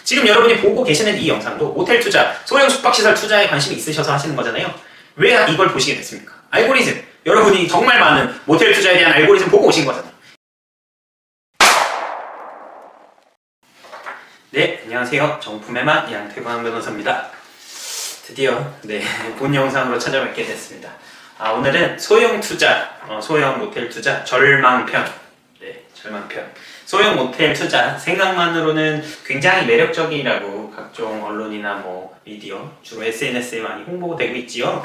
지금 여러분이 보고 계시는 이 영상도 모텔 투자, 소형 숙박시설 투자에 관심이 있으셔서 하시는 거잖아요. 왜 이걸 보시게 됐습니까? 알고리즘. 여러분이 정말 많은 모텔 투자에 대한 알고리즘 보고 오신 거잖아요. 네, 안녕하세요. 정품의 맛 양태광 변호사입니다. 드디어 본 영상으로 찾아뵙게 됐습니다. 오늘은 소형 투자, 소형 모텔 투자 절망편. 절망편. 소형 모텔 투자 생각만으로는 굉장히 매력적이라고 각종 언론이나 미디어, 주로 SNS에 많이 홍보되고 있지요.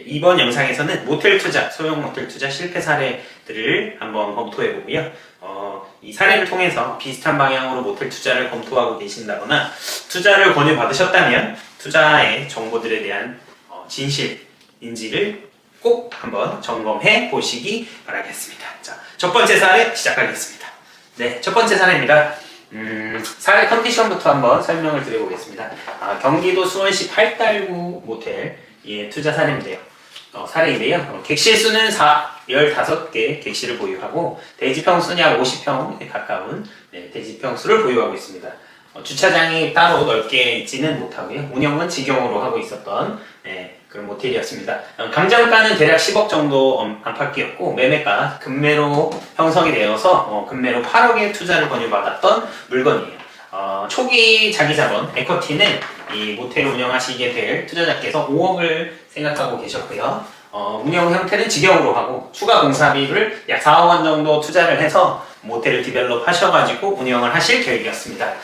이번 영상에서는 모텔 투자, 소형 모텔 투자 실패 사례들을 한번 검토해 보고요. 이 사례를 통해서 비슷한 방향으로 모텔 투자를 검토하고 계신다거나 투자를 권유받으셨다면 투자의 정보들에 대한 진실인지를 꼭 한번 점검해 보시기 바라겠습니다. 자, 첫 번째 사례 시작하겠습니다. 첫 번째 사례입니다. 사례 컨디션부터 한번 설명을 드려보겠습니다. 경기도 수원시 팔달구 모텔 투자 사례인데요. 객실 수는 15개 객실을 보유하고 대지평 수는 약 50평에 가까운 대지평 수를 보유하고 있습니다. 주차장이 따로 넓게 있지는 못하고요. 운영은 직영으로 하고 있었던 그런 모텔이었습니다. 감정가는 대략 10억 정도 안팎이었고 매매가 금매로 형성이 되어서 금매로 8억에 투자를 권유받았던 물건이에요. 초기 자기자본, 에쿼티는 이 모텔을 운영하시게 될 투자자께서 5억을 생각하고 계셨고요. 운영 형태는 직영으로 하고 추가 공사비를 약 4억 원 정도 투자를 해서 모텔을 디벨롭 하셔가지고 운영을 하실 계획이었습니다.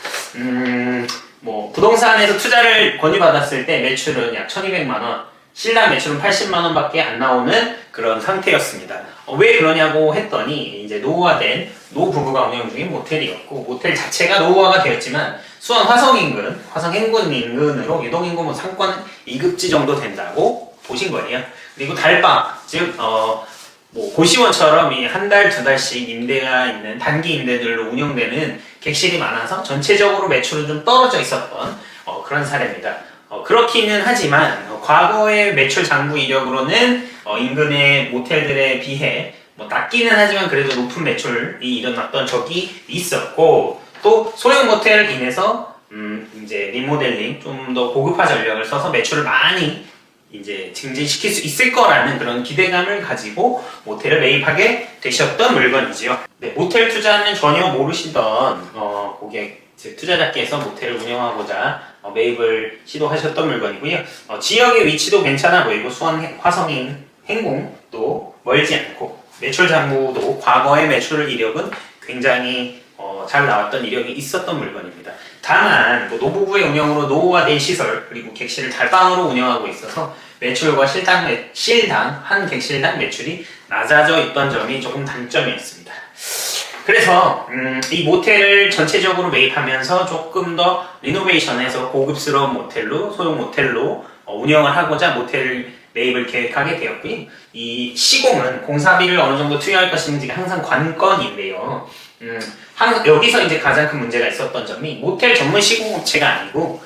부동산에서 투자를 권유받았을 때 매출은 약 1200만 원, 신랑 매출은 80만 원밖에 안 나오는 그런 상태였습니다. 왜 그러냐고 했더니 이제 노후화된 노부부가 운영 중인 모텔이었고 모텔 자체가 노후화가 되었지만 수원 화성 인근, 화성 행군 인근으로 유동인구 상권 2급지 정도 된다고 보신 거예요. 그리고 달방, 즉 고시원처럼 한 달, 두 달씩 임대가 있는 단기 임대들로 운영되는 객실이 많아서 전체적으로 매출은 좀 떨어져 있었던 그런 사례입니다. 그렇기는 하지만 과거의 매출 장부 이력으로는 인근의 모텔들에 비해 낮기는 하지만 그래도 높은 매출이 일어났던 적이 있었고 또 소형 모텔을 인해서 이제 리모델링 좀 더 고급화 전략을 써서 매출을 많이 이제 증진시킬 수 있을 거라는 그런 기대감을 가지고 모텔을 매입하게 되셨던 물건이지요. 모텔 투자는 전혀 모르시던 고객, 즉 투자자께서 모텔을 운영하고자 매입을 시도하셨던 물건이고요. 지역의 위치도 괜찮아 보이고 수원 화성인 행궁도 멀지 않고 매출 장부도 과거의 매출 이력은 굉장히 잘 나왔던 이력이 있었던 물건입니다. 다만 노부부의 운영으로 노후화된 시설 그리고 객실을 달방으로 운영하고 있어서 매출과 실당 한 객실당 매출이 낮아져 있던 점이 조금 단점이었습니다. 그래서 이 모텔을 전체적으로 매입하면서 조금 더 리노베이션해서 고급스러운 모텔로 소형 모텔로 운영을 하고자 모텔 매입을 계획하게 되었고요. 이 시공은 공사비를 어느 정도 투여할 것인지가 항상 관건인데요. 여기서 이제 가장 큰 문제가 있었던 점이 모텔 전문 시공업체가 아니고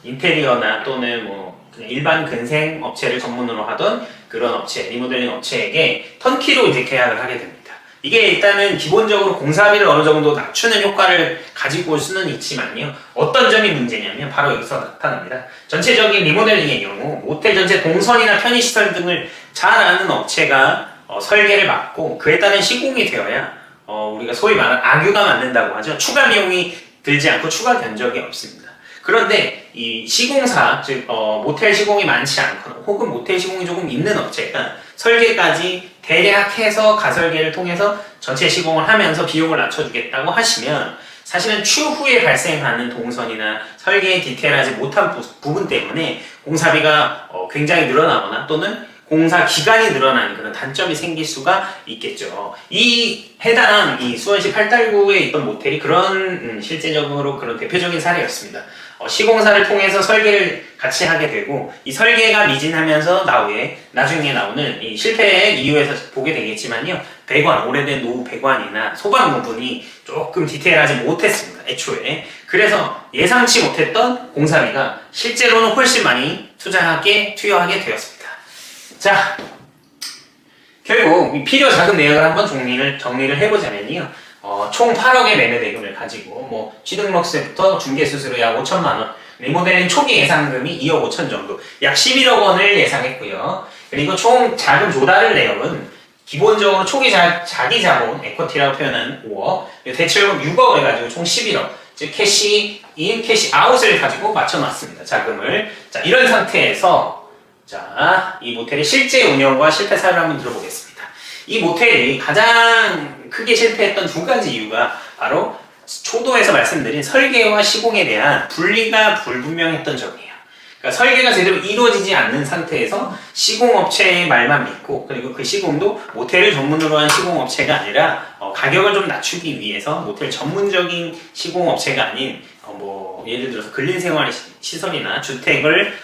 인테리어나 또는 그냥 일반 근생 업체를 전문으로 하던 그런 업체, 리모델링 업체에게 턴키로 이제 계약을 하게 됩니다. 이게 일단은 기본적으로 공사비를 어느 정도 낮추는 효과를 가지고 올 수는 있지만요. 어떤 점이 문제냐면 바로 여기서 나타납니다. 전체적인 리모델링의 경우 모텔 전체 동선이나 편의시설 등을 잘 아는 업체가 설계를 맡고 그에 따른 시공이 되어야 우리가 소위 말하는 악유가 맞는다고 하죠. 추가 비용이 들지 않고 추가 견적이 없습니다. 그런데 이 시공사, 즉 모텔 시공이 많지 않거나 혹은 모텔 시공이 조금 있는 업체가 설계까지 대략 해서 가설계를 통해서 전체 시공을 하면서 비용을 낮춰주겠다고 하시면 사실은 추후에 발생하는 동선이나 설계에 디테일하지 못한 부분 때문에 공사비가 굉장히 늘어나거나 또는 공사 기간이 늘어나는 그런 단점이 생길 수가 있겠죠. 해당 수원시 팔달구에 있던 모텔이 그런 실제적으로 그런 대표적인 사례였습니다. 시공사를 통해서 설계를 같이 하게 되고 이 설계가 미진하면서 나중에 나오는 이 실패의 이유에서 보게 되겠지만요. 배관, 오래된 노후 배관이나 소방 부분이 조금 디테일하지 못했습니다. 애초에. 그래서 예상치 못했던 공사비가 실제로는 훨씬 많이 투여하게 되었습니다. 자, 결국 필요 자금 내역을 한번 정리를 해보자면요. 총 8억의 매매 대금을 가지고 뭐 취등록세부터 중개수수료 약 5천만 원, 리모델링 초기 예상금이 2억 5천 정도, 약 11억 원을 예상했고요. 그리고 총 자금 조달을 내역은 기본적으로 초기 자기 자본 에쿼티라고 표현한 5억, 대출금 6억을 가지고 총 11억, 즉 캐시 인, 캐시 아웃을 가지고 맞춰놨습니다. 자금을. 자, 이런 상태에서 자, 이 모텔의 실제 운영과 실패 사례를 한번 들어보겠습니다. 이 모텔이 가장 크게 실패했던 두 가지 이유가 바로 초도에서 말씀드린 설계와 시공에 대한 분리가 불분명했던 점이에요. 그러니까 설계가 제대로 이루어지지 않는 상태에서 시공업체의 말만 믿고, 그리고 그 시공도 모텔을 전문으로 한 시공업체가 아니라 가격을 좀 낮추기 위해서 모텔 전문적인 시공업체가 아닌 뭐 예를 들어서 근린생활 시설이나 주택을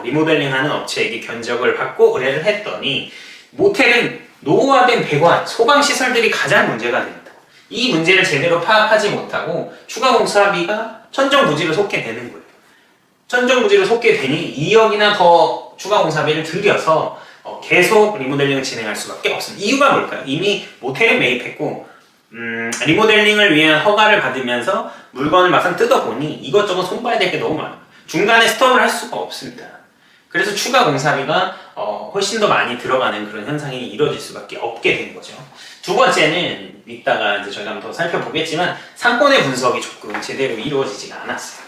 리모델링하는 업체에게 견적을 받고 의뢰를 했더니 모텔은 노후화된 배관, 소방시설들이 가장 문제가 됩니다. 이 문제를 제대로 파악하지 못하고 추가 공사비가 천정부지로 솟게 되는 거예요. 천정부지로 솟게 되니 2억이나 더 추가 공사비를 들여서 계속 리모델링을 진행할 수밖에 없습니다. 이유가 뭘까요? 이미 모텔에 매입했고 리모델링을 위한 허가를 받으면서 물건을 막상 뜯어보니 이것저것 손봐야 될 게 너무 많아요. 중간에 스톱을 할 수가 없습니다. 그래서 추가 공사비가 훨씬 더 많이 들어가는 그런 현상이 이루어질 수밖에 없게 된 거죠. 두 번째는 이따가 이제 저희가 한번 더 살펴보겠지만 상권의 분석이 조금 제대로 이루어지지가 않았어요.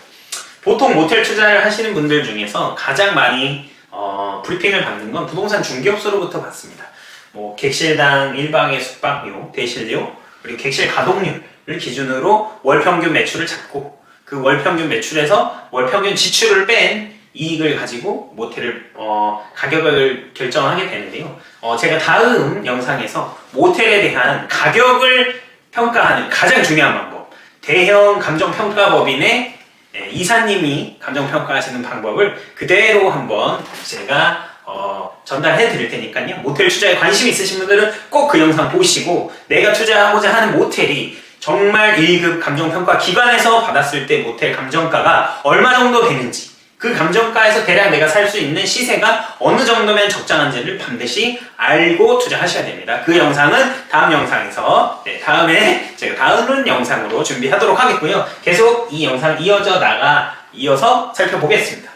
보통 모텔 투자를 하시는 분들 중에서 가장 많이 브리핑을 받는 건 부동산 중개업소로부터 받습니다. 뭐 객실당 1박의 숙박료, 대실료, 그리고 객실 가동률을 기준으로 월평균 매출을 잡고 그 월평균 매출에서 월평균 지출을 뺀 이익을 가지고 모텔을 가격을 결정하게 되는데요. 제가 다음 영상에서 모텔에 대한 가격을 평가하는 가장 중요한 방법, 대형 감정평가법인의 이사님이 감정평가하시는 방법을 그대로 한번 제가 전달해 드릴 테니까요. 모텔 투자에 관심 있으신 분들은 꼭 그 영상 보시고 내가 투자하고자 하는 모텔이 정말 1급 감정평가 기관에서 받았을 때 모텔 감정가가 얼마 정도 되는지, 그 감정가에서 대략 내가 살 수 있는 시세가 어느 정도면 적당한지를 반드시 알고 투자하셔야 됩니다. 그 영상은 다음 영상에서 다음에 제가 다음 영상으로 준비하도록 하겠고요. 계속 이 영상을 이어서 살펴보겠습니다.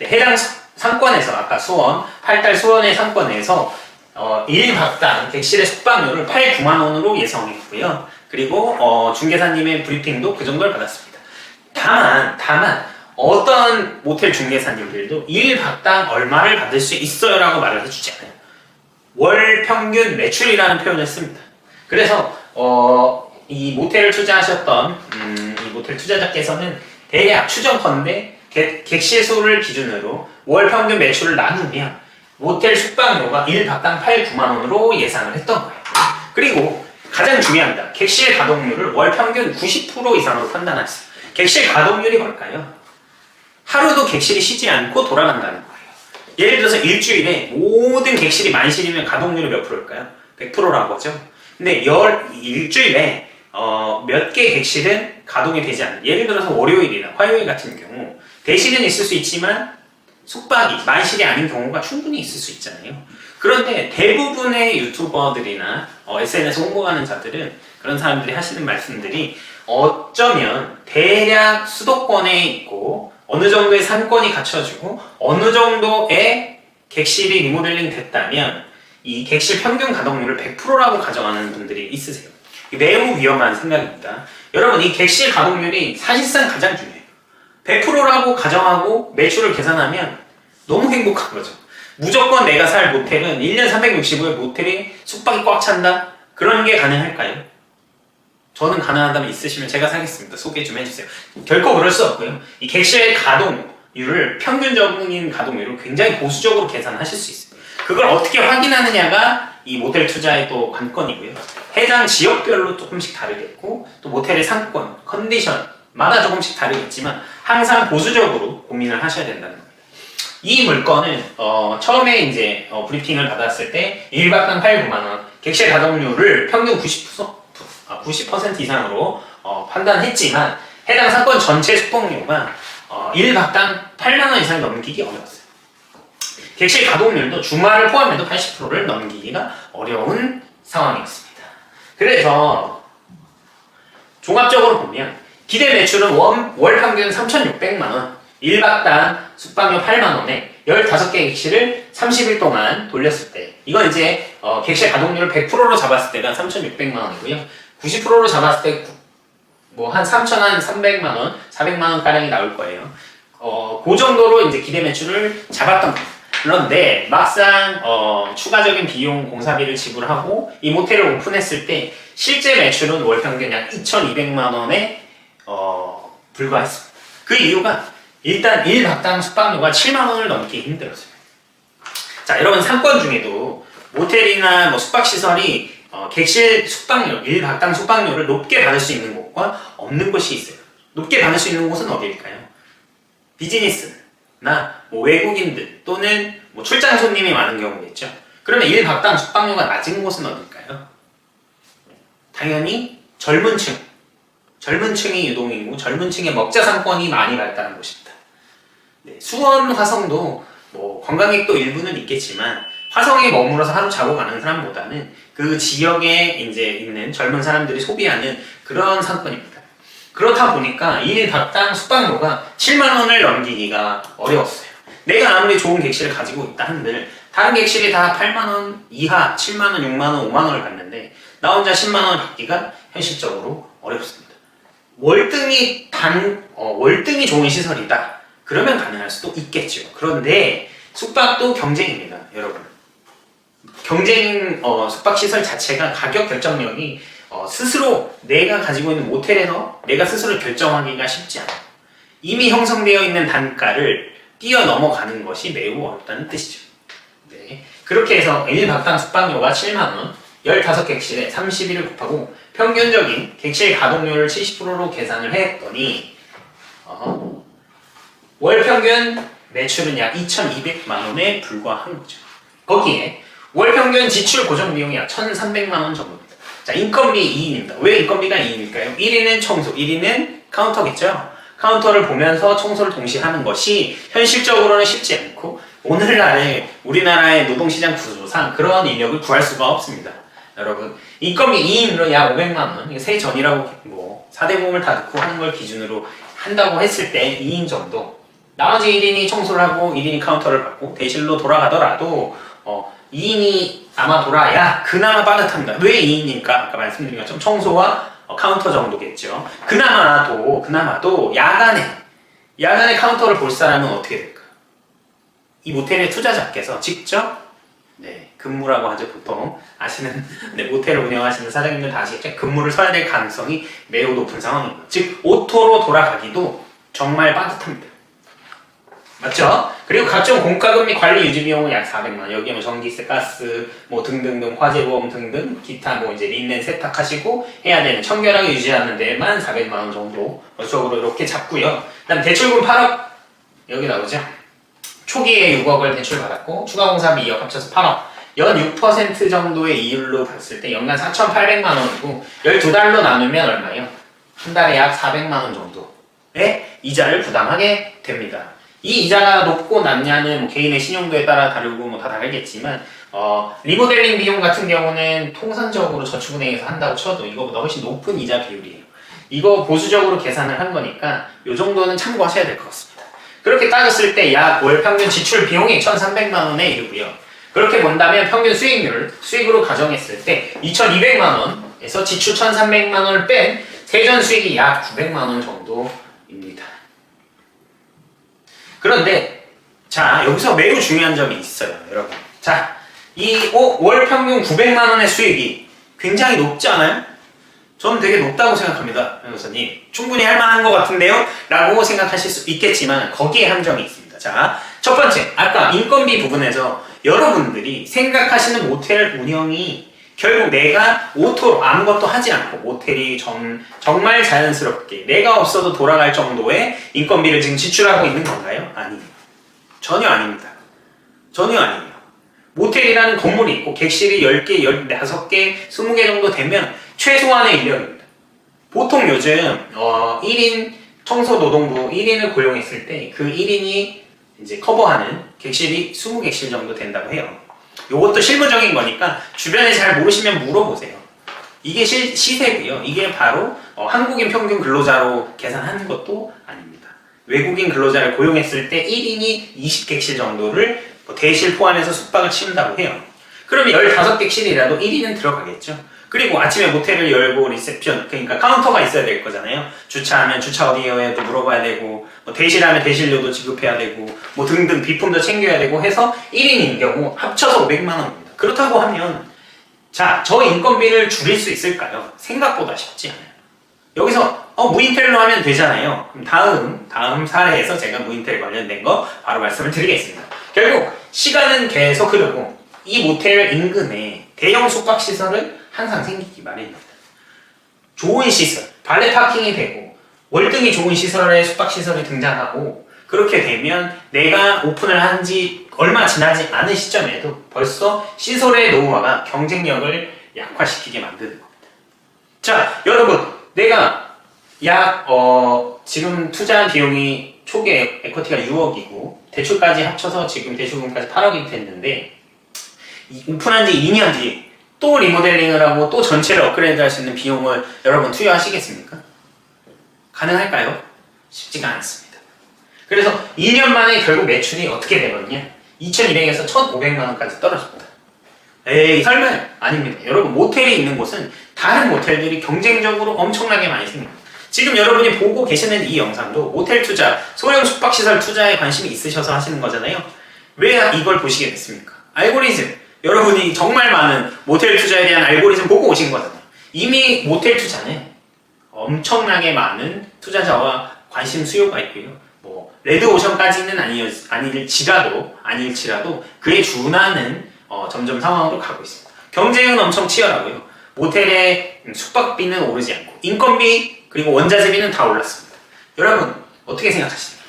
해당 상권에서 아까 수원, 8달 수원의 상권에서 1박당 객실의 숙박료를 8, 9만 원으로 예상했고요. 그리고 중개사님의 브리핑도 그 정도를 받았습니다. 다만 어떤 모텔 중개사님들도 1박당 얼마를 받을 수 있어요 라고 말을 해주지 않아요. 월 평균 매출이라는 표현을 씁니다. 그래서 이 모텔을 투자하셨던 이 모텔 투자자께서는 대략 추정컨대 객실 수를 기준으로 월 평균 매출을 나누면 모텔 숙박료가 1박당 8, 9만 원으로 예상을 했던 거예요. 그리고 가장 중요합니다. 객실 가동률을 월 평균 90% 이상으로 판단했어요. 객실 가동률이 뭘까요? 하루도 객실이 쉬지 않고 돌아간다는 거예요. 예를 들어서 일주일에 모든 객실이 만실이면 가동률이 몇 프로일까요? 100%라고 하죠. 근데 일주일에 몇 개 객실은 가동이 되지 않는, 예를 들어서 월요일이나 화요일 같은 경우 대실은 있을 수 있지만 숙박이 만실이 아닌 경우가 충분히 있을 수 있잖아요. 그런데 대부분의 유튜버들이나 SNS 홍보하는 자들은, 그런 사람들이 하시는 말씀들이 어쩌면 대략 수도권에 있고 어느 정도의 상권이 갖춰지고 어느 정도의 객실이 리모델링 됐다면 이 객실 평균 가동률을 100%라고 가정하는 분들이 있으세요. 매우 위험한 생각입니다. 여러분, 이 객실 가동률이 사실상 가장 중요해요. 100%라고 가정하고 매출을 계산하면 너무 행복한 거죠. 무조건 내가 살 모텔은 1년 365일 모텔이 숙박이 꽉 찬다? 그런 게 가능할까요? 저는 가능하다면 있으시면 제가 사겠습니다. 소개 좀 해주세요. 결코 그럴 수 없고요. 이 객실 가동률을, 평균적인 가동률을 굉장히 보수적으로 계산하실 수 있어요. 그걸 어떻게 확인하느냐가 이 모텔 투자의 또 관건이고요. 해당 지역별로 조금씩 다르겠고 또 모텔의 상권, 컨디션마다 조금씩 다르겠지만 항상 보수적으로 고민을 하셔야 된다는 겁니다. 이 물건은 처음에 이제 브리핑을 받았을 때 1박당 8, 9만 원, 객실 가동률을 평균 90% 이상으로 판단했지만 해당 사건 전체 숙박료가 1박당 8만 원 이상 넘기기 어려웠어요. 객실 가동률도 주말을 포함해도 80%를 넘기기가 어려운 상황이었습니다. 그래서 종합적으로 보면 기대 매출은 월 평균 3,600만 원, 1박당 숙박료 8만 원에 15개 객실을 30일 동안 돌렸을 때, 이건 이제 객실 가동률을 100%로 잡았을 때가 3,600만 원이고요. 90%로 잡았을 때 뭐 한 3,300만 원, 400만 원 가량이 나올 거예요. 그 정도로 이제 기대 매출을 잡았던 거예요. 그런데 막상 추가적인 비용 공사비를 지불하고 이 모텔을 오픈했을 때 실제 매출은 월 평균 약 2,200만 원에 불과했습니다. 그 이유가 일단 1박당 숙박료가 7만 원을 넘기 힘들었어요. 자, 여러분 상권 중에도 모텔이나 뭐 숙박시설이 객실 숙박료, 1박당 숙박료를 높게 받을 수 있는 곳과 없는 곳이 있어요. 높게 받을 수 있는 곳은 어디일까요? 비즈니스나 뭐 외국인들 또는 뭐 출장 손님이 많은 경우겠죠. 그러면 1박당 숙박료가 낮은 곳은 어딜까요? 당연히 젊은 층이 유동이고 젊은 층의 먹자 상권이 많이 발달한 곳입니다. 네, 수원, 화성도 뭐 관광객도 일부는 있겠지만 화성에 머물러서 하루 자고 가는 사람보다는 그 지역에 이제 있는 젊은 사람들이 소비하는 그런 상권입니다. 그렇다 보니까 1박당 숙박료가 7만 원을 넘기기가 어려웠어요. 내가 아무리 좋은 객실을 가지고 있다 한들 다른 객실이 다 8만 원 이하, 7만 원, 6만 원, 5만 원을 받는데 나 혼자 10만 원을 받기가 현실적으로 어렵습니다. 월등히 좋은 시설이다. 그러면 가능할 수도 있겠죠. 그런데 숙박도 경쟁입니다, 여러분. 숙박시설 자체가 가격 결정력이 스스로 내가 가지고 있는 모텔에서 내가 스스로 결정하기가 쉽지 않아요. 이미 형성되어 있는 단가를 뛰어넘어가는 것이 매우 어렵다는 뜻이죠. 네. 그렇게 해서 1박당 숙박료가 7만원, 15객실에 31을 곱하고 평균적인 객실 가동률을 70%로 계산을 했더니 월 평균 매출은 약 2,200만원에 불과한 거죠. 거기에 월 평균 지출 고정 비용이 약 1,300만원 정도입니다. 자, 인건비 2인입니다. 왜 인건비가 2인일까요? 1인은 청소, 1인은 카운터겠죠? 카운터를 보면서 청소를 동시에 하는 것이 현실적으로는 쉽지 않고 오늘날의 우리나라의 노동시장 구조상 그런 인력을 구할 수가 없습니다. 여러분, 인건비 2인으로 약 500만원, 세전이라고 뭐 4대 보험을 다 넣고 하는 걸 기준으로 한다고 했을 때 2인 정도, 나머지 1인이 청소를 하고 1인이 카운터를 받고 대실로 돌아가더라도 2인이 아마 돌아야 그나마 빠듯합니다. 왜 2인일까? 아까 말씀드린 것처럼 청소와 카운터 정도겠죠. 그나마도 야간에 카운터를 볼 사람은 어떻게 될까요? 이 모텔의 투자자께서 직접 근무라고 하죠. 보통 아시는 모텔을 운영하시는 사장님들 다 아시겠죠? 근무를 서야 될 가능성이 매우 높은 상황입니다. 즉 오토로 돌아가기도 정말 빠듯합니다. 맞죠? 그리고 각종 공과금 및 관리 유지 비용은 약 400만. 여기에 뭐 전기세, 가스, 뭐 등등등 화재보험 등등 기타 뭐 이제 린넨 세탁하시고 해야 되는 청결하게 유지하는 데만 400만 원 정도 월적으로 이렇게 잡고요. 그다음 대출금 8억 여기 나오죠. 초기에 6억을 대출 받았고 추가 공사비 2억 합쳐서 8억. 연 6% 정도의 이율로 봤을 때 연간 4,800만 원이고 12달로 나누면 얼마예요? 한 달에 약 400만 원 정도의 이자를 부담하게 됩니다. 이 이자가 높고 낮냐는 뭐 개인의 신용도에 따라 다르고 뭐 다 다르겠지만 리모델링 비용 같은 경우는 통상적으로 저축은행에서 한다고 쳐도 이거보다 훨씬 높은 이자 비율이에요. 이거 보수적으로 계산을 한 거니까 이 정도는 참고하셔야 될 것 같습니다. 그렇게 따졌을 때 약 월 평균 지출 비용이 1,300만 원에 이르고요. 그렇게 본다면 평균 수익으로 가정했을 때 2,200만 원에서 지출 1,300만 원을 뺀 세전 수익이 약 900만 원 정도입니다. 그런데 자, 여기서 매우 중요한 점이 있어요, 여러분. 자, 이 월 평균 900만 원의 수익이 굉장히 높지 않아요? 저는 되게 높다고 생각합니다, 변호사님. 충분히 할 만한 것 같은데요? 라고 생각하실 수 있겠지만 거기에 함정이 있습니다. 자, 첫 번째, 아까 인건비 부분에서 여러분들이 생각하시는 모텔 운영이 결국 내가 오토로 아무것도 하지 않고 모텔이 정말 자연스럽게 내가 없어도 돌아갈 정도의 인건비를 지금 지출하고 있는 건가요? 아니에요. 전혀 아닙니다. 전혀 아니에요. 모텔이라는 건물이 있고 객실이 10개, 16개, 20개 정도 되면 최소한의 인력입니다. 보통 요즘 1인 청소노동부 1인을 고용했을 때 그 1인이 이제 커버하는 객실이 20객실 정도 된다고 해요. 요것도 실무적인 거니까 주변에 잘 모르시면 물어보세요. 이게 시세고요. 이게 바로 한국인 평균 근로자로 계산하는 것도 아닙니다. 외국인 근로자를 고용했을 때 1인이 20객실 정도를 대실 포함해서 숙박을 치운다고 해요. 그러면 15객실이라도 1인은 들어가겠죠. 그리고 아침에 모텔을 열고 리셉션, 그러니까 카운터가 있어야 될 거잖아요. 주차하면 주차 어디에도 물어봐야 되고, 대실하면 대실료도 지급해야 되고, 뭐 등등 비품도 챙겨야 되고 해서 1인인 경우 합쳐서 500만 원입니다. 그렇다고 하면 자, 저 인건비를 줄일 수 있을까요? 생각보다 쉽지 않아요. 여기서 무인텔로 하면 되잖아요. 그럼 다음 사례에서 제가 무인텔 관련된 거 바로 말씀을 드리겠습니다. 결국 시간은 계속 흐르고 이 모텔 인근에 대형 숙박시설은 항상 생기기 마련입니다. 좋은 시설, 발레 파킹이 되고 월등히 좋은 시설에 숙박시설이 등장하고 그렇게 되면 내가 오픈을 한 지 얼마 지나지 않은 시점에도 벌써 시설의 노후화가 경쟁력을 약화시키게 만드는 겁니다. 자, 여러분, 내가 지금 투자한 비용이 초기 에쿼티가 6억이고 대출까지 합쳐서 지금 대출금까지 8억이 됐는데 오픈한 지 2년 뒤에 또 리모델링을 하고 또 전체를 업그레이드 할 수 있는 비용을 여러분 투여하시겠습니까? 가능할까요? 쉽지가 않습니다. 그래서 2년 만에 결국 매출이 어떻게 되거든요? 2,200에서 1,500만 원까지 떨어집니다. 에이, 설마 아닙니다. 여러분, 모텔이 있는 곳은 다른 모텔들이 경쟁적으로 엄청나게 많이 생깁니다. 지금 여러분이 보고 계시는 이 영상도 모텔 투자, 소형 숙박시설 투자에 관심이 있으셔서 하시는 거잖아요. 왜 이걸 보시게 됐습니까? 알고리즘. 여러분이 정말 많은 모텔 투자에 대한 알고리즘 보고 오신 거잖아요. 이미 모텔 투자는 엄청나게 많은 투자자와 관심 수요가 있고요. 뭐 레드오션까지는 아닐지라도 그에 준하는 점점 상황으로 가고 있습니다. 경쟁은 엄청 치열하고요. 모텔의 숙박비는 오르지 않고 인건비 그리고 원자재비는 다 올랐습니다. 여러분 어떻게 생각하십니까?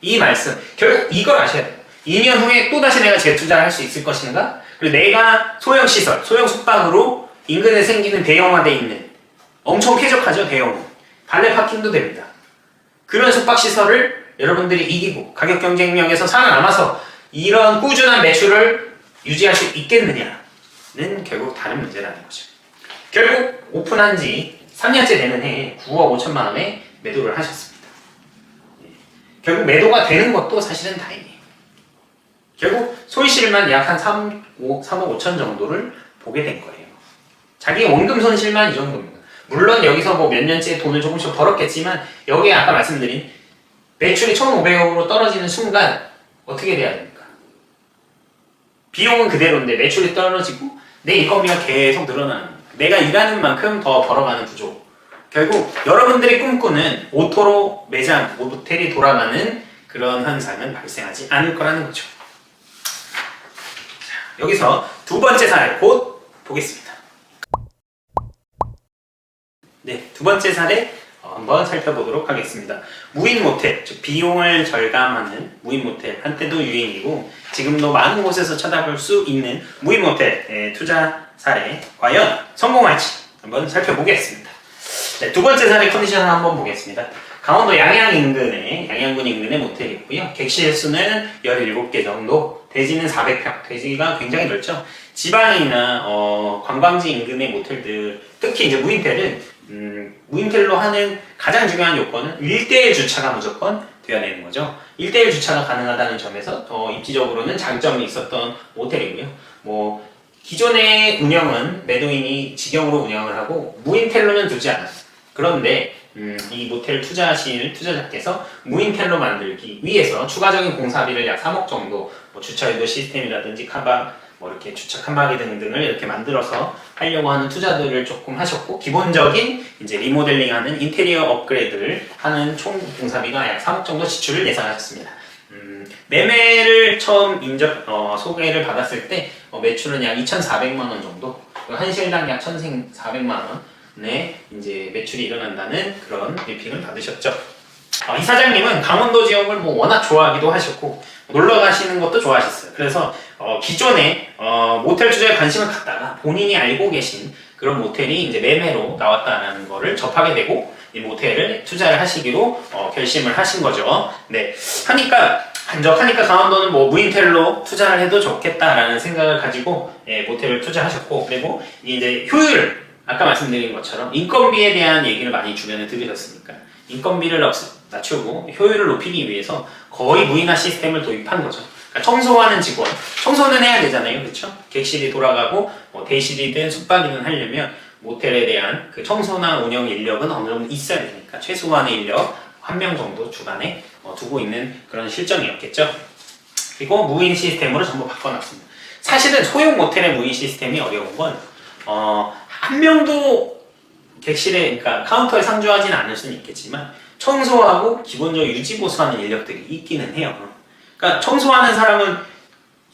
이 말씀 결국 이걸 아셔야 돼요. 2년 후에 또다시 내가 재투자를 할 수 있을 것인가? 그리고 내가 소형 시설, 소형 숙박으로 인근에 생기는 대형화되어 있는 엄청 쾌적하죠, 대형은. 발레 파킹도 됩니다. 그런 숙박시설을 여러분들이 이기고 가격 경쟁력에서 살아남아서 이런 꾸준한 매출을 유지할 수 있겠느냐는 결국 다른 문제라는 거죠. 결국 오픈한 지 3년째 되는 해에 9억 5천만 원에 매도를 하셨습니다. 결국 매도가 되는 것도 사실은 다행이에요. 결국 손실만 약 한 3억 5천 정도를 보게 된 거예요. 자기 원금 손실만 이 정도입니다. 물론 여기서 뭐 몇 년째 돈을 조금씩 벌었겠지만 여기에 아까 말씀드린 매출이 1,500억으로 떨어지는 순간 어떻게 돼야 됩니까? 비용은 그대로인데 매출이 떨어지고 내 인건비가 계속 늘어나는 겁니다. 내가 일하는 만큼 더 벌어가는 구조. 결국 여러분들이 꿈꾸는 오토로 매장, 모텔이 돌아가는 그런 현상은 발생하지 않을 거라는 거죠. 자, 여기서 두 번째 사례 곧 보겠습니다. 네, 두 번째 사례 한번 살펴보도록 하겠습니다. 무인 모텔, 즉 비용을 절감하는 무인 모텔, 한때도 유행이고 지금도 많은 곳에서 찾아볼 수 있는 무인 모텔 투자 사례 과연 성공할지 한번 살펴보겠습니다. 네, 두 번째 사례 컨디션을 한번 보겠습니다. 강원도 양양군 인근의 모텔이 있고요. 객실 수는 17개 정도, 대지는 400평, 대지가 굉장히 넓죠. 지방이나 관광지 인근의 모텔들, 특히 이제 무인텔로 하는 가장 중요한 요건은 1대1 주차가 무조건 되어야 되는 거죠. 1대1 주차가 가능하다는 점에서 더 입지적으로는 장점이 있었던 모텔이고요. 뭐 기존의 운영은 매도인이 직영으로 운영을 하고 무인텔로는 두지 않았어요. 그런데 이 모텔 투자하실 투자자께서 무인텔로 만들기 위해서 추가적인 공사비를 약 3억 정도 주차 유도 시스템이라든지 칸막 이렇게 주차 칸막이 등등을 이렇게 만들어서 하려고 하는 투자들을 조금 하셨고 기본적인 이제 리모델링하는 인테리어 업그레이드를 하는 총 공사비가 약 3억 정도 지출을 예상하셨습니다. 매매를 처음 소개를 받았을 때 매출은 약 2,400만 원 정도, 한 실당 약 1,400만 원의 이제 매출이 일어난다는 그런 브리핑을 받으셨죠. 이 사장님은 강원도 지역을 워낙 좋아하기도 하셨고 놀러 가시는 것도 좋아하셨어요. 그래서 기존에 모텔 투자에 관심을 갖다가 본인이 알고 계신 그런 모텔이 이제 매매로 나왔다는 거를 접하게 되고 이 모텔을 투자를 하시기로 결심을 하신 거죠. 네, 한적하니까 강원도는 무인텔로 투자를 해도 좋겠다라는 생각을 가지고 모텔을 투자하셨고, 그리고 이제 효율, 아까 말씀드린 것처럼 인건비에 대한 얘기를 많이 주변에 들으셨으니까 인건비를 낮추고 효율을 높이기 위해서 거의 무인화 시스템을 도입한 거죠. 그러니까 청소하는 직원, 청소는 해야 되잖아요, 그렇죠? 객실이 돌아가고 뭐 대실이든 숙박이든 하려면 모텔에 대한 그 청소나 운영 인력은 어느 정도 있어야 되니까 최소한의 인력 1명 정도 주간에 두고 있는 그런 실정이었겠죠. 그리고 무인 시스템으로 전부 바꿔놨습니다. 사실은 소형 모텔의 무인 시스템이 어려운 건 한 명도 객실에, 그러니까 카운터에 상주하지는 않을 수는 있겠지만 청소하고 기본적으로 유지보수하는 인력들이 있기는 해요. 그러니까 청소하는 사람은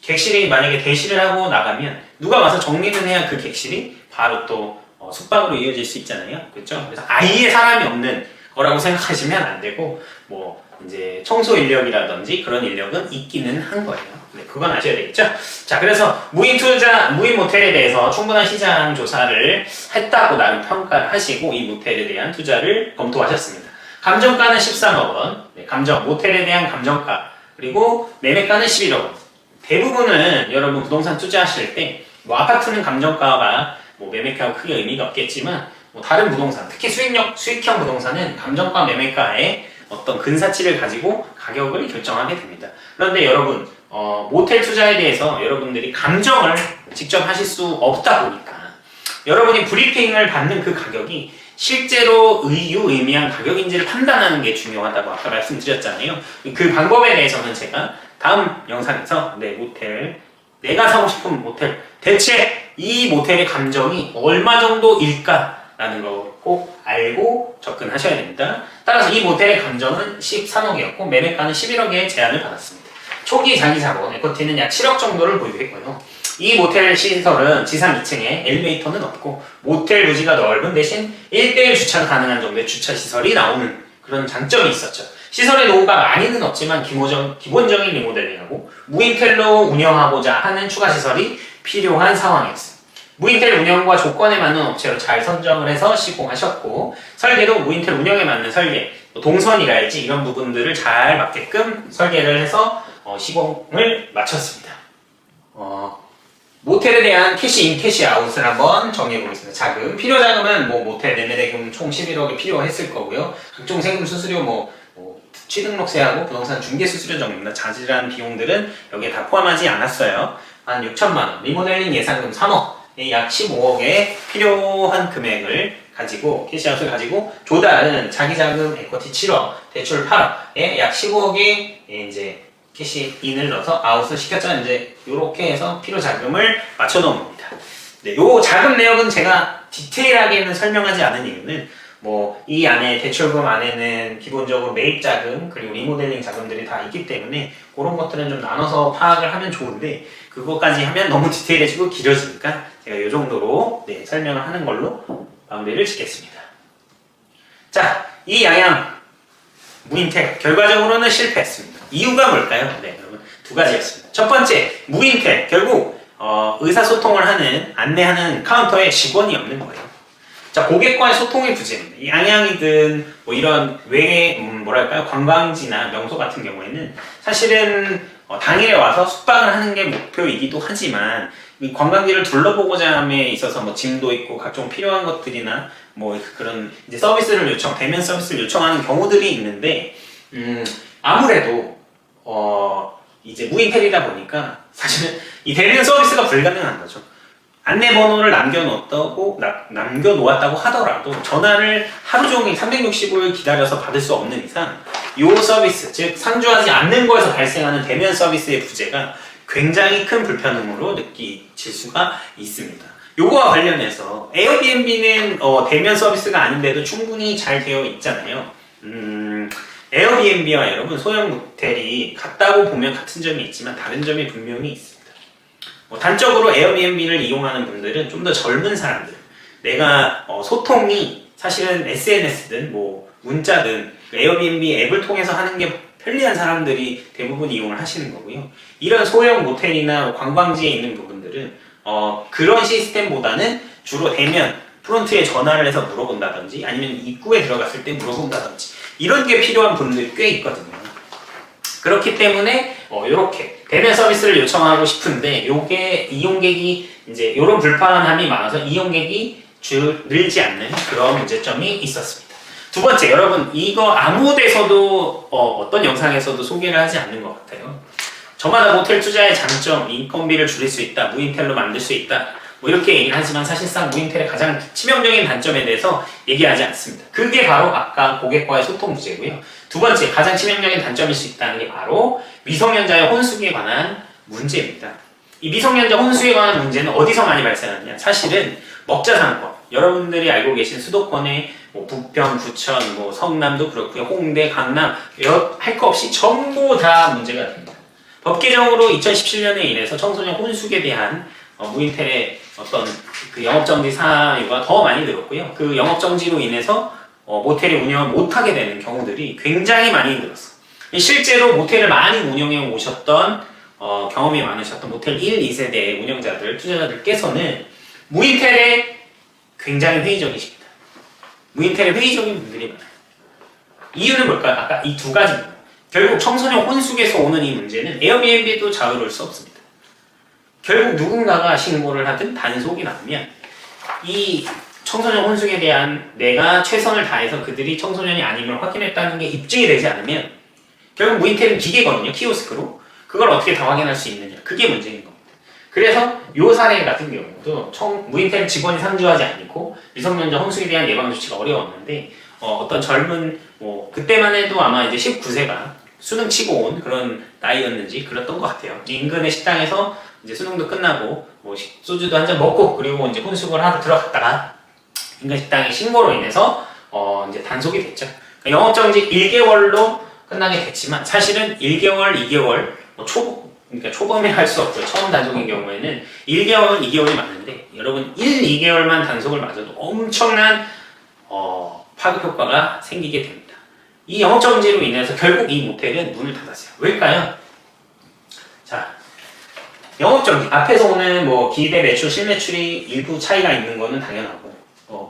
객실이 만약에 대실을 하고 나가면 누가 와서 정리는 해야 그 객실이 바로 또 숙박으로 이어질 수 있잖아요. 그렇죠? 그래서 아예 사람이 없는 거라고 생각하시면 안 되고 뭐 이제 청소 인력이라든지 그런 인력은 있기는 한 거예요. 네, 그건 아셔야 되겠죠? 자, 그래서 무인 모텔에 대해서 충분한 시장 조사를 했다고 나름 평가를 하시고 이 모텔에 대한 투자를 검토하셨습니다. 감정가는 13억 원, 네, 모텔에 대한 감정가, 그리고 매매가는 11억 원. 대부분은 여러분 부동산 투자하실 때 뭐 아파트는 감정가가 뭐 매매가하고 크게 의미가 없겠지만 뭐 다른 부동산, 특히 수익형 부동산은 감정가 매매가의 어떤 근사치를 가지고 가격을 결정하게 됩니다. 그런데 여러분 모텔 투자에 대해서 여러분들이 감정을 직접 하실 수 없다 보니까 여러분이 브리핑을 받는 그 가격이 실제로 의미한 가격인지를 판단하는 게 중요하다고 아까 말씀드렸잖아요. 그 방법에 대해서는 제가 다음 영상에서 내가 사고 싶은 모텔, 대체 이 모텔의 감정이 얼마 정도일까라는 거 꼭 알고 접근하셔야 됩니다. 따라서 이 모텔의 감정은 13억이었고 매매가는 11억의 제안을 받았습니다. 초기 자기자본 에코티는 약 7억 정도를 보유했고요. 이 모텔 시설은 지상 2층에 엘리베이터는 없고 모텔 부지가 넓은 대신 1대1 주차가 가능한 정도의 주차 시설이 나오는 그런 장점이 있었죠. 시설의 노후가 많이는 없지만 기본적인 리모델링하고 무인텔로 운영하고자 하는 추가 시설이 필요한 상황이었어요. 무인텔 운영과 조건에 맞는 업체로 잘 선정을 해서 시공하셨고 설계도 무인텔 운영에 맞는 설계, 동선이랄지 이런 부분들을 잘 맞게끔 설계를 해서 시공을 마쳤습니다. 모텔에 대한 캐시 인, 캐시 아웃을 한번 정리해 보겠습니다. 자금, 필요 자금은 뭐 모텔 매매 대금 총 11억이 필요했을 거고요. 각종 세금 수수료, 취등록세하고 부동산 중개 수수료 정도입니다. 자질한 비용들은 여기에 다 포함하지 않았어요. 한 6천만 원, 리모델링 예상금 3억, 약 15억에 필요한 금액을 가지고 캐시아웃을 가지고 조달은 자기자금 에쿼티 7억, 대출 8억에 약 15억에 이제 캐시인을 넣어서 아웃을 시켰잖아요. 이제 이렇게 해서 필요 자금을 맞춰 놓은 겁니다. 네, 요 자금 내역은 제가 디테일하게는 설명하지 않은 이유는 이 안에 대출금 안에는 기본적으로 매입 자금 그리고 리모델링 자금들이 다 있기 때문에 그런 것들은 좀 나눠서 파악을 하면 좋은데 그것까지 하면 너무 디테일해지고 길어지니까 제가 이 정도로 설명을 하는 걸로 마무리를 짓겠습니다. 자, 이 양양 무인텔 결과적으로는 실패했습니다. 이유가 뭘까요? 여러분 두 가지였습니다. 첫 번째, 무인텔 결국 의사소통을 안내하는 카운터에 직원이 없는 거예요. 자, 고객과의 소통의 부재입니다. 양양이든 이런 외계 관광지나 명소 같은 경우에는 사실은 당일에 와서 숙박을 하는 게 목표이기도 하지만 이 관광지를 둘러보고자 함에 있어서 짐도 있고 각종 필요한 것들이나 그런 이제 대면 서비스를 요청하는 경우들이 있는데 아무래도 이제 무인텔이다 보니까 사실은 이 대면 서비스가 불가능한 거죠. 안내번호를 남겨놓았다고 하더라도 전화를 하루 종일 365일 기다려서 받을 수 없는 이상 이 서비스, 즉 상주하지 않는 거에서 발생하는 대면 서비스의 부재가 굉장히 큰 불편함으로 느끼질 수가 있습니다. 요거와 관련해서 에어비앤비는 대면 서비스가 아닌데도 충분히 잘 되어 있잖아요. 에어비앤비와 여러분 소형 모텔이 같다고 보면 같은 점이 있지만 다른 점이 분명히 있습니다. 단적으로 에어비앤비를 이용하는 분들은 좀 더 젊은 사람들, 내가 소통이 사실은 SNS든 문자든 에어비앤비 앱을 통해서 하는 게 편리한 사람들이 대부분 이용을 하시는 거고요. 이런 소형 모텔이나 관광지에 있는 부분들은 그런 시스템보다는 주로 대면 프론트에 전화를 해서 물어본다든지 아니면 입구에 들어갔을 때 물어본다든지 이런 게 필요한 분들이 꽤 있거든요. 그렇기 때문에 이렇게 대면 서비스를 요청하고 싶은데 요게 이용객이 이제 이런 불편함이 많아서 이용객이 늘지 않는 그런 문제점이 있었습니다. 두 번째, 여러분 이거 아무 데서도 어떤 영상에서도 소개를 하지 않는 것 같아요. 저마다 모텔 투자의 장점, 인건비를 줄일 수 있다, 무인텔로 만들 수 있다, 뭐 이렇게 얘기를 하지만 사실상 무인텔의 가장 치명적인 단점에 대해서 얘기하지 않습니다. 그게 바로 아까 고객과의 소통 부재고요. 두 번째, 가장 치명적인 단점일 수 있다는 게 바로 미성년자의 혼숙에 관한 문제입니다. 이 미성년자 혼숙에 관한 문제는 어디서 많이 발생하느냐? 사실은 먹자상권, 여러분들이 알고 계신 수도권의 뭐 부평, 부천, 뭐 성남도 그렇고요, 홍대, 강남 할 거 없이 전부 다 문제가 됩니다. 법 개정으로 2017년에 인해서 청소년 혼숙에 대한 무인텔의 어떤 그 영업정지 사유가 더 많이 늘었고요. 그 영업정지로 인해서 모텔이 운영을 못하게 되는 경우들이 굉장히 많이 늘었어요. 실제로 모텔을 많이 운영해 오셨던 경험이 많으셨던 모텔 1, 2세대 운영자들, 투자자들께서는 무인텔에 굉장히 회의적이십니다. 무인텔에 회의적인 분들이 많아요. 이유는 뭘까요? 아까 이 두 가지입니다. 결국 청소년 혼숙에서 오는 이 문제는 에어비앤비도 자유로울 수 없습니다. 결국 누군가가 신고를 하든 단속이 나면 이 청소년 혼숙에 대한 내가 최선을 다해서 그들이 청소년이 아님을 확인했다는 게 입증이 되지 않으면 결국 무인텔은 기계거든요. 키오스크로. 그걸 어떻게 다 확인할 수 있느냐. 그게 문제인 겁니다. 그래서 이 사례 같은 경우도 무인텔 직원이 상주하지 않고 미성년자 혼숙에 대한 예방 조치가 어려웠는데 어떤 젊은 그때만 해도 아마 이제 19세가 수능 치고 온 그런 나이였는지 그랬던 것 같아요. 인근의 식당에서 이제 수능도 끝나고 뭐 소주도 한 잔 먹고 그리고 이제 혼숙을 하러 들어갔다가 인근 식당의 신고로 인해서 이제 단속이 됐죠. 그러니까 영업정지 1개월로 끝나게 됐지만 사실은 1개월, 2개월 그러니까 초범에 할 수 없죠. 처음 단속인 경우에는 1개월, 2개월이 맞는데 여러분 1, 2개월만 단속을 맞아도 엄청난 파급 효과가 생기게 됩니다. 이 영업정지로 인해서 결국 이 모텔은 문을 닫았어요. 왜일까요? 자, 영업정지 앞에서 오는 뭐 기대 매출, 실매출이 일부 차이가 있는 거는 당연하고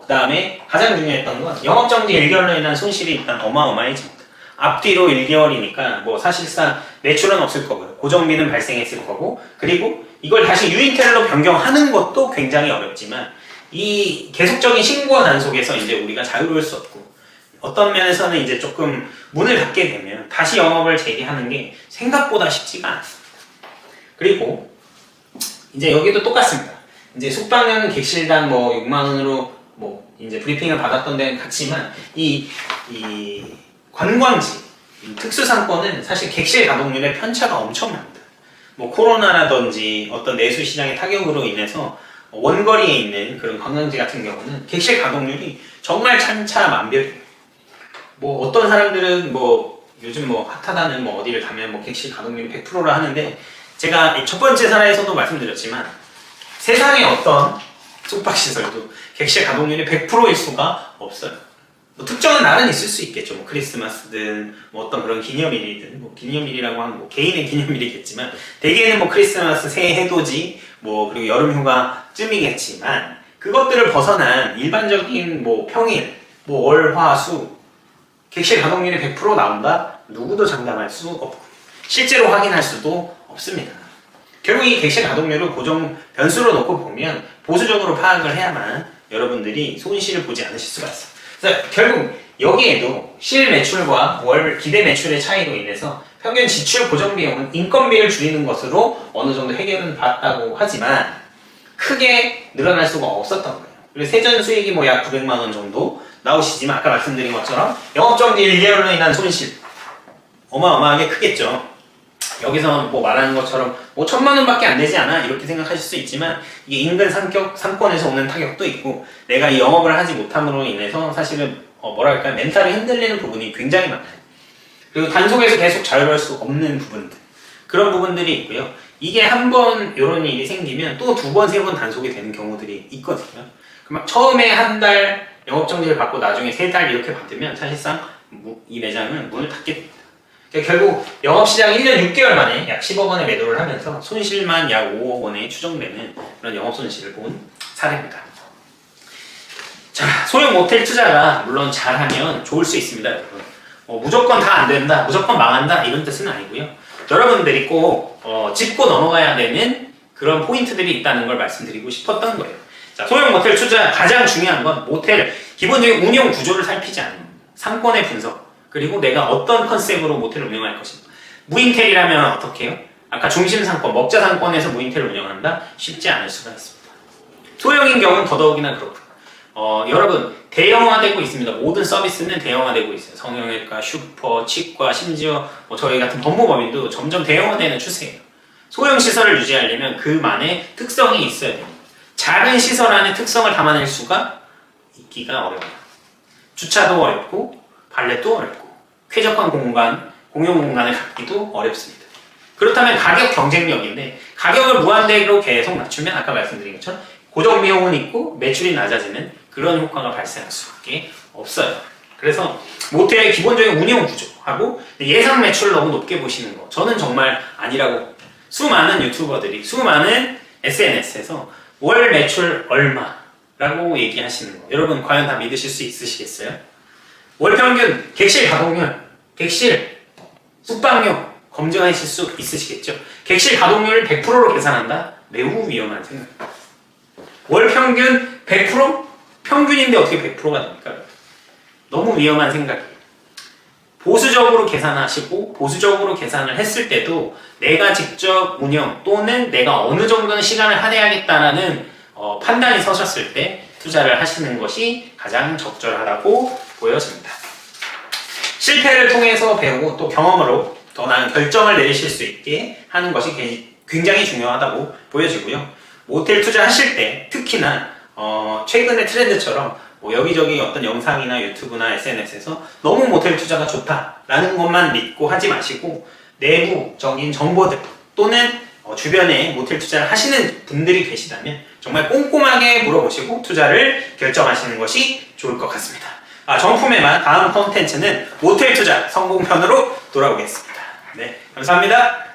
그 다음에 가장 중요했던 건 영업정지 1개월로 인한 손실이 일단 어마어마해집니다. 앞뒤로 1개월이니까 뭐 사실상 매출은 없을 거고요. 고정비는 발생했을 거고 그리고 이걸 다시 유인텔로 변경하는 것도 굉장히 어렵지만 이 계속적인 신고와 단속에서 이제 우리가 자유로울 수 없고 어떤 면에서는 이제 조금 문을 닫게 되면 다시 영업을 재개하는 게 생각보다 쉽지가 않습니다. 그리고 이제 여기도 똑같습니다. 이제 숙박은 객실당 뭐 6만 원으로 뭐 이제 브리핑을 받았던 데는 같지만 이 관광지 특수상권은 사실 객실 가동률의 편차가 엄청납니다. 뭐 코로나라든지 어떤 내수 시장의 타격으로 인해서 원거리에 있는 그런 관광지 같은 경우는 객실 가동률이 정말 천차만별이에요. 뭐 어떤 사람들은 뭐 요즘 뭐 핫하다는 뭐 어디를 가면 뭐 객실 가동률이 100%라 하는데 제가 첫 번째 사례에서도 말씀드렸지만 세상의 어떤 숙박시설도 객실 가동률이 100%일 수가 없어요. 뭐 특정한 날은 있을 수 있겠죠. 뭐 크리스마스든 뭐 어떤 그런 기념일이든 뭐 기념일이라고 하면 뭐 개인의 기념일이겠지만 대개는 뭐 크리스마스, 새해 해돋이 뭐 그리고 여름휴가쯤이겠지만 그것들을 벗어난 일반적인 뭐 평일, 뭐 월, 화, 수 객실 가동률이 100% 나온다? 누구도 장담할 수 없고 실제로 확인할 수도 없습니다. 결국 이 객실 가동률을 고정 변수로 놓고 보면 보수적으로 파악을 해야만 여러분들이 손실을 보지 않으실 수가 있어요. 그래서 결국 여기에도 실 매출과 월 기대 매출의 차이로 인해서 평균 지출 고정 비용은 인건비를 줄이는 것으로 어느 정도 해결은 받았다고 하지만 크게 늘어날 수가 없었던 거예요. 그리고 세전 수익이 뭐 약 900만 원 정도 나오시지만 아까 말씀드린 것처럼 영업정지 1개월로 인한 손실 어마어마하게 크겠죠. 여기서 뭐 말하는 것처럼 뭐 1000만 원밖에 안 되지 않아 이렇게 생각하실 수 있지만 이게 인근 상권에서 오는 타격도 있고 내가 이 영업을 하지 못함으로 인해서 사실은 뭐랄까 멘탈이 흔들리는 부분이 굉장히 많아요. 그리고 단속에서 계속 자유로울 수 없는 부분들 그런 부분들이 있고요. 이게 한 번 이런 일이 생기면 또 2번, 3번 단속이 되는 경우들이 있거든요. 그럼 처음에 한 달 영업정지를 받고 나중에 3달 이렇게 받으면 사실상 이 매장은 문을 닫게 됩니다. 그러니까 결국 영업시장 1년 6개월 만에 약 10억 원의 매도를 하면서 손실만 약 5억 원에 추정되는 그런 영업손실을 본 사례입니다. 자, 소형 모텔 투자가 물론 잘하면 좋을 수 있습니다, 여러분. 무조건 다 안 된다, 무조건 망한다 이런 뜻은 아니고요. 여러분들이 꼭 짚고 넘어가야 되는 그런 포인트들이 있다는 걸 말씀드리고 싶었던 거예요. 자, 소형 모텔 투자 가장 중요한 건 모텔 기본적인 운영 구조를 살피지 않는 겁니다. 상권의 분석, 그리고 내가 어떤 컨셉으로 모텔을 운영할 것인가. 무인텔이라면 어떻게 해요? 아까 중심 상권, 먹자 상권에서 무인텔을 운영한다? 쉽지 않을 수가 있습니다. 소형인 경우는 더더욱이나 그렇고 여러분 대형화되고 있습니다. 모든 서비스는 대형화되고 있어요. 성형외과, 슈퍼, 치과, 심지어 저희 같은 법무법인도 점점 대형화되는 추세예요. 소형 시설을 유지하려면 그만의 특성이 있어야 됩니다. 작은 시설 안에 특성을 담아낼 수가 있기가 어려워요. 주차도 어렵고 발렛도 어렵고 쾌적한 공간, 공용 공간을 갖기도 어렵습니다. 그렇다면 가격 경쟁력인데 가격을 무한대로 계속 낮추면 아까 말씀드린 것처럼 고정 비용은 있고 매출이 낮아지는 그런 효과가 발생할 수밖에 없어요. 그래서 모텔의 기본적인 운영 구조하고 예상 매출을 너무 높게 보시는 거 저는 정말 아니라고 봅니다. 수많은 유튜버들이 수많은 SNS에서 월 매출 얼마라고 얘기하시는 거 여러분 과연 다 믿으실 수 있으시겠어요? 월 평균 객실 가동률, 객실 숙박료 검증하실 수 있으시겠죠? 객실 가동률을 100%로 계산한다? 매우 위험한 생각입니다. 월 평균 100%? 평균인데 어떻게 100%가 됩니까? 너무 위험한 생각이에요. 보수적으로 계산하시고 보수적으로 계산을 했을 때도 내가 직접 운영 또는 내가 어느 정도는 시간을 할애하겠다라는 판단이 서셨을 때 투자를 하시는 것이 가장 적절하다고 보여집니다. 실패를 통해서 배우고 또 경험으로 더 나은 결정을 내리실 수 있게 하는 것이 굉장히 중요하다고 보여지고요. 모텔 투자하실 때 특히나 최근의 트렌드처럼 여기저기 어떤 영상이나 유튜브나 SNS에서 너무 모텔 투자가 좋다라는 것만 믿고 하지 마시고 내부적인 정보들 또는 주변에 모텔 투자를 하시는 분들이 계시다면 정말 꼼꼼하게 물어보시고 투자를 결정하시는 것이 좋을 것 같습니다. 정품에만 다음 콘텐츠는 모텔 투자 성공편으로 돌아오겠습니다. 네, 감사합니다.